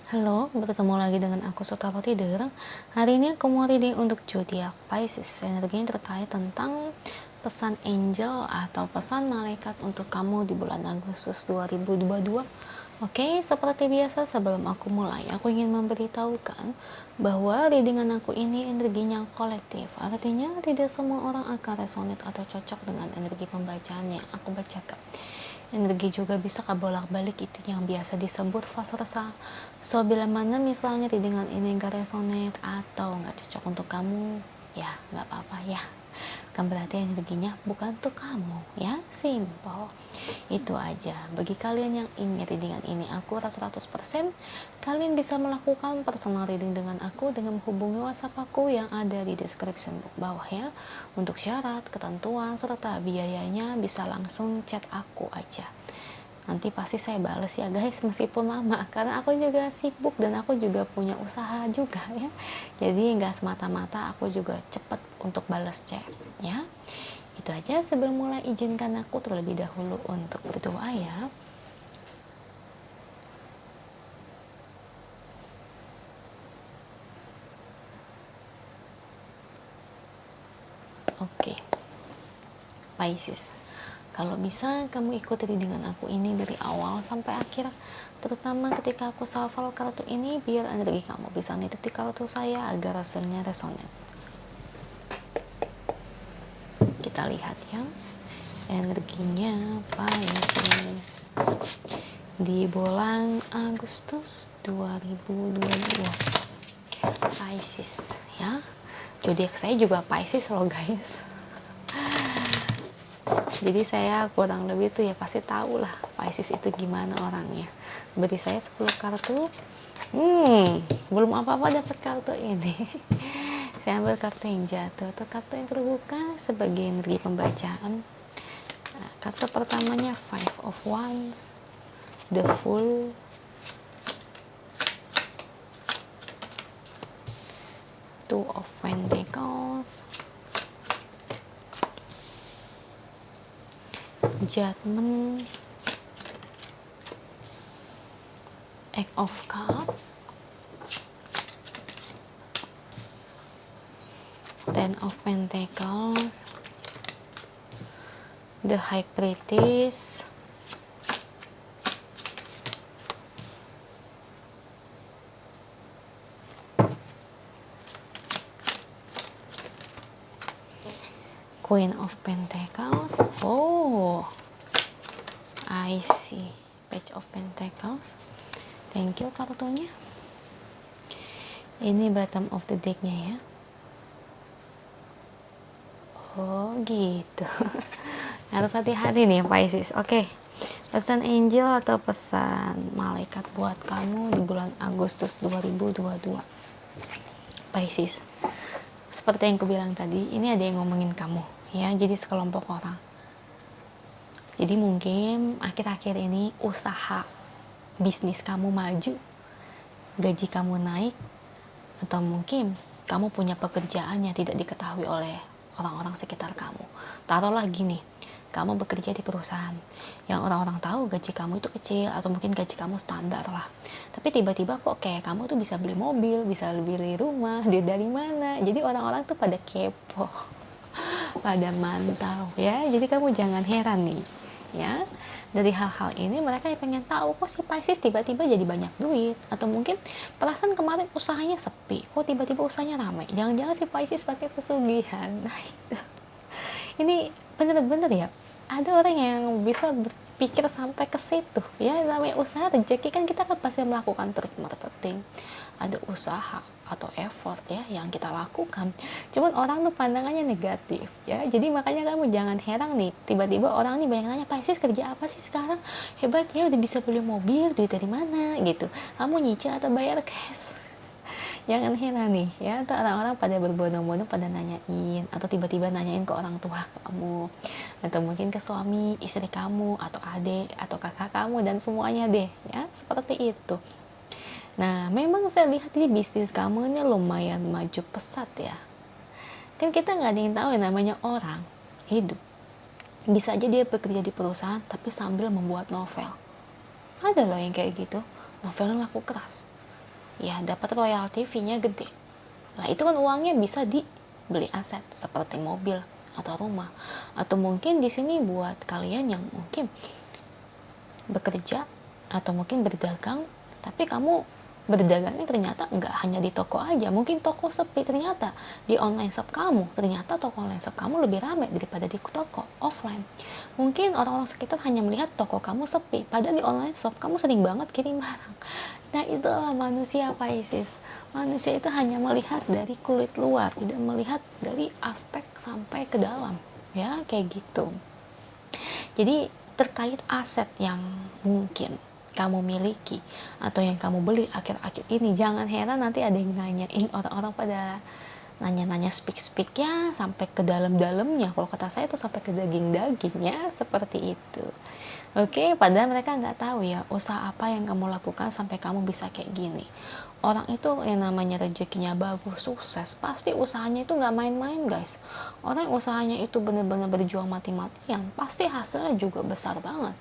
Halo, bertemu lagi dengan aku Sutaro Tidur. Hari ini aku mau reading untuk zodiak Pisces. Energinya terkait tentang pesan angel atau pesan malaikat untuk kamu di bulan Agustus 2022. Oke, seperti biasa sebelum aku mulai, aku ingin memberitahukan bahwa readingan aku ini energinya kolektif. Artinya tidak semua orang akan resonate atau cocok dengan energi pembacaan yang aku bacakan. Energi juga bisa kebolak-balik, itu yang biasa disebut fase rasa. So bila mana misalnya readingan ini gak resonate atau gak cocok untuk kamu, ya gak apa-apa ya, kan berarti energinya bukan untuk kamu ya, simple. Itu aja. Bagi kalian yang ingin readingan ini akurat 100%, kalian bisa melakukan personal reading dengan aku dengan menghubungi WhatsApp aku yang ada di description bawah ya. Untuk syarat, ketentuan, serta biayanya bisa langsung chat aku aja. Nanti pasti saya bales ya guys, meskipun lama, karena aku juga sibuk dan aku juga punya usaha juga ya. Jadi nggak semata-mata aku juga cepet untuk bales chat ya. Itu aja. Sebelum mulai, izinkan aku terlebih dahulu untuk berdoa ya. Oke, Pisces, kalau bisa kamu ikuti readingan aku ini dari awal sampai akhir, terutama ketika aku shuffle kartu ini, biar energi kamu bisa nitip kartu saya agar hasilnya resonate. Kita lihat ya, energinya Pisces di bulan Agustus 2022. Pisces ya, zodiak saya juga Pisces loh guys. Jadi saya kurang lebih tuh ya pasti tahu lah Pisces itu gimana orangnya. Beri saya 10 kartu. Belum apa-apa dapat kartu ini. Saya ambil kartu yang jatuh atau kartu yang terbuka sebagai energi pembacaan. Nah, kartu pertamanya Five of Wands, The Fool, Two of Pentacles, Judgment, Eight of Cups, Ten of Pentacles, The High Priestess, Queen of Pentacles. Oh, I see. Page of Pentacles. Thank you kartunya. Ini bottom of the decknya ya. Oh gitu. Harus hati-hati nih Pisces. Oke, pesan angel atau pesan malaikat buat kamu di bulan Agustus 2022. Pisces, seperti yang aku bilang tadi, ini ada yang ngomongin kamu ya. Jadi sekelompok orang. Jadi mungkin akhir-akhir ini usaha bisnis kamu maju, gaji kamu naik, atau mungkin kamu punya pekerjaan yang tidak diketahui oleh orang-orang sekitar kamu. Taruhlah gini, kamu bekerja di perusahaan yang orang-orang tahu gaji kamu itu kecil atau mungkin gaji kamu standar lah. Tapi tiba-tiba kok kayak kamu tuh bisa beli mobil, bisa beli rumah, dari mana? Jadi orang-orang tuh pada kepo, pada mantau ya. Jadi kamu jangan heran nih ya, dari hal-hal ini mereka pengen tahu kok si Pisces tiba-tiba jadi banyak duit, atau mungkin perasaan kemarin usahanya sepi, kok tiba-tiba usahanya ramai. Jangan-jangan si Pisces pakai pesugihan. Nah itu, ini bener-bener ya, ada orang yang bisa berpikir sampai ke situ ya. Namanya usaha rezeki kan, kita kan pasti melakukan trik marketing, ada usaha atau effort ya yang kita lakukan. Cuman orang tuh pandangannya negatif ya. Jadi makanya kamu jangan heran nih, tiba-tiba orang nih banyak nanya, Pisces kerja apa sih sekarang, hebat ya udah bisa beli mobil, duit dari mana gitu, kamu nyicil atau bayar cash. Jangan heran nih ya, tuh orang-orang pada berbondong-bondong pada nanyain, atau tiba-tiba nanyain ke orang tua kamu, atau mungkin ke suami istri kamu, atau adik atau kakak kamu, dan semuanya deh ya, seperti itu. Nah, memang saya lihat ini bisnis kamu ini lumayan maju pesat ya. Kan kita nggak ada yang tahu yang namanya orang hidup. Bisa aja dia bekerja di perusahaan tapi sambil membuat novel. Ada loh yang kayak gitu, novelnya laku keras. ya dapat royalti fee-nya gede. Nah itu kan uangnya bisa dibeli aset seperti mobil atau rumah, atau mungkin di sini buat kalian yang mungkin bekerja atau mungkin berdagang, tapi kamu berdagangnya ternyata nggak hanya di toko aja, mungkin toko sepi, ternyata di online shop kamu, ternyata toko online shop kamu lebih ramai daripada di toko offline. Mungkin orang-orang sekitar hanya melihat toko kamu sepi, padahal di online shop kamu sering banget kirim barang. Nah itulah manusia Pisces. Manusia itu hanya melihat dari kulit luar, tidak melihat dari aspek sampai ke dalam, ya kayak gitu. Jadi terkait aset yang mungkin kamu miliki atau yang kamu beli akhir-akhir ini, jangan heran nanti ada yang nanyain, orang-orang pada nanya-nanya speak ya sampai ke dalam-dalamnya. Kalau kata saya itu sampai ke daging-dagingnya, seperti itu. Oke, padahal mereka nggak tahu ya usaha apa yang kamu lakukan sampai kamu bisa kayak gini. Orang itu yang namanya rezekinya bagus, sukses, pasti usahanya itu nggak main-main guys. Orang yang usahanya itu benar-benar berjuang mati-matian, pasti hasilnya juga besar banget.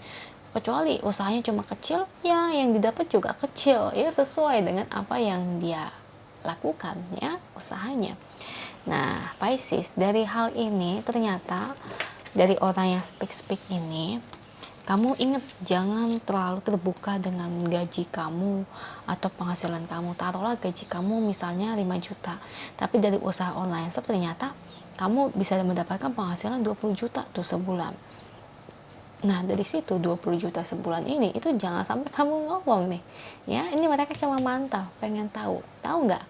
Kecuali usahanya cuma kecil, ya yang didapat juga kecil, ya sesuai dengan apa yang dia lakukan ya usahanya. Nah Pisces, dari hal ini ternyata dari orang yang speak ini, kamu ingat jangan terlalu terbuka dengan gaji kamu atau penghasilan kamu. Taruhlah gaji kamu misalnya 5 juta, tapi dari usaha online shop ternyata kamu bisa mendapatkan penghasilan 20 juta tuh sebulan. Nah dari situ 20 juta sebulan ini, itu jangan sampai kamu ngomong nih ya, ini mereka cuma mantau, pengen tahu nggak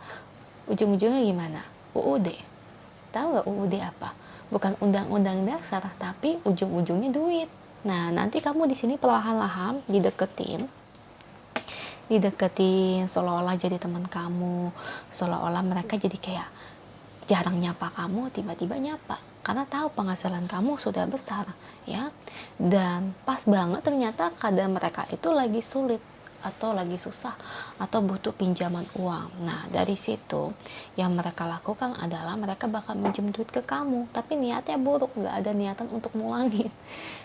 ujung-ujungnya gimana? UUD, tahu nggak UUD apa? Bukan undang-undang dasar, tapi ujung-ujungnya duit. Nah nanti kamu di sini perlahan-lahan dideketin seolah-olah jadi teman kamu, seolah-olah mereka jadi kayak jarang nyapa kamu, tiba-tiba nyapa karena tahu penghasilan kamu sudah besar ya. Dan pas banget ternyata keadaan mereka itu lagi sulit atau lagi susah atau butuh pinjaman uang. Nah dari situ yang mereka lakukan adalah mereka bakal minjem duit ke kamu, tapi niatnya buruk, nggak ada niatan untuk mulangin.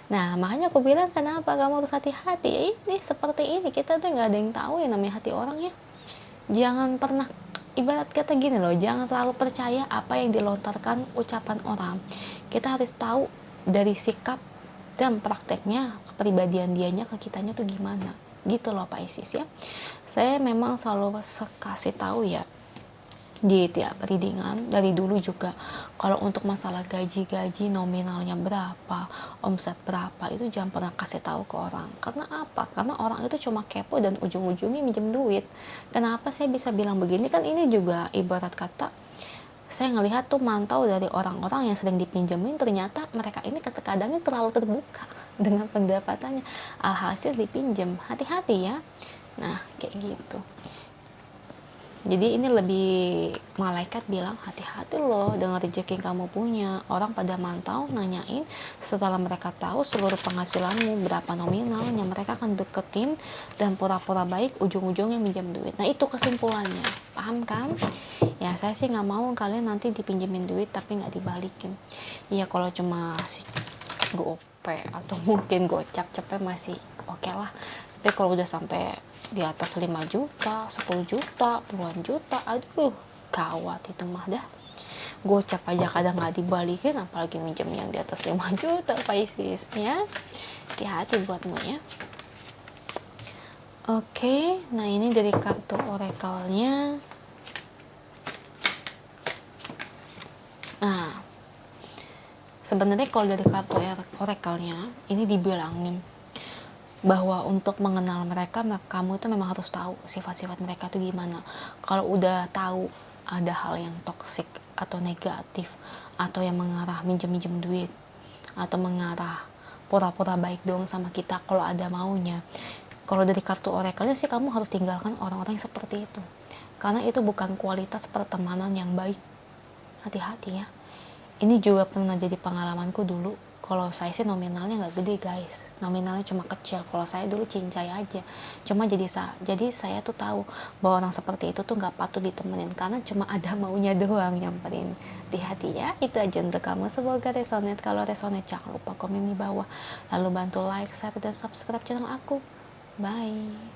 Nah makanya aku bilang kenapa kamu harus hati-hati. Ini seperti ini, kita tuh nggak ada yang tahu yang namanya hati orang ya. Jangan pernah, ibarat kata gini loh, jangan terlalu percaya apa yang dilontarkan ucapan orang. Kita harus tahu dari sikap dan prakteknya, kepribadian dianya ke kitanya tuh gimana gitu loh Pisces ya. Saya memang selalu kasih tahu ya di tiap readingan dari dulu juga, kalau untuk masalah gaji nominalnya berapa, omset berapa, itu jangan pernah kasih tahu ke orang. Karena apa? Karena orang itu cuma kepo dan ujung-ujungnya minjem duit. Kenapa saya bisa bilang begini? Kan ini juga ibarat kata saya ngelihat tuh, mantau dari orang-orang yang sering dipinjemin, ternyata mereka ini kadang-kadangnya terlalu terbuka dengan pendapatannya, alhasil dipinjem. Hati-hati ya. Nah kayak gitu. Jadi ini lebih, malaikat bilang hati-hati loh dengan rezeki yang kamu punya. Orang pada mantau, nanyain, setelah mereka tahu seluruh penghasilanmu berapa nominalnya, mereka akan deketin dan pura-pura baik, ujung-ujungnya minjam duit. Nah itu kesimpulannya, paham kan? Ya saya sih nggak mau kalian nanti dipinjemin duit tapi nggak dibalikin. Iya kalau cuma GoPay atau mungkin gocap cepet masih oke lah. Tapi kalau udah sampai di atas 5 juta, 10 juta, puluhan juta, aduh gawat itu mah dah. Gocap aja kadang nggak dibalikin, apalagi minjem yang di atas 5 juta Pisces ya. Hati-hati buatmu ya. Oke, nah ini dari kartu oracle-nya. Nah, sebenarnya kalau dari kartu oracle-nya ini dibilangin bahwa untuk mengenal mereka, kamu itu memang harus tahu sifat-sifat mereka tuh gimana. Kalau udah tahu ada hal yang toksik atau negatif, atau yang mengarah minjem-minjem duit, atau mengarah pura-pura baik dong sama kita kalau ada maunya, kalau dari kartu oracle sih kamu harus tinggalkan orang-orang yang seperti itu, karena itu bukan kualitas pertemanan yang baik. Hati-hati ya. Ini juga pernah jadi pengalamanku dulu. Kalau saya sih nominalnya nggak gede guys, nominalnya cuma kecil. Kalau saya dulu cincai aja, cuma jadi saya tuh tahu bahwa orang seperti itu tuh nggak patut ditemenin, karena cuma ada maunya doang nyamperin. Hati-hati ya. Itu aja untuk kamu, semoga resonate. Kalau resonate jangan lupa komen di bawah, lalu bantu like, share, dan subscribe channel aku. Bye.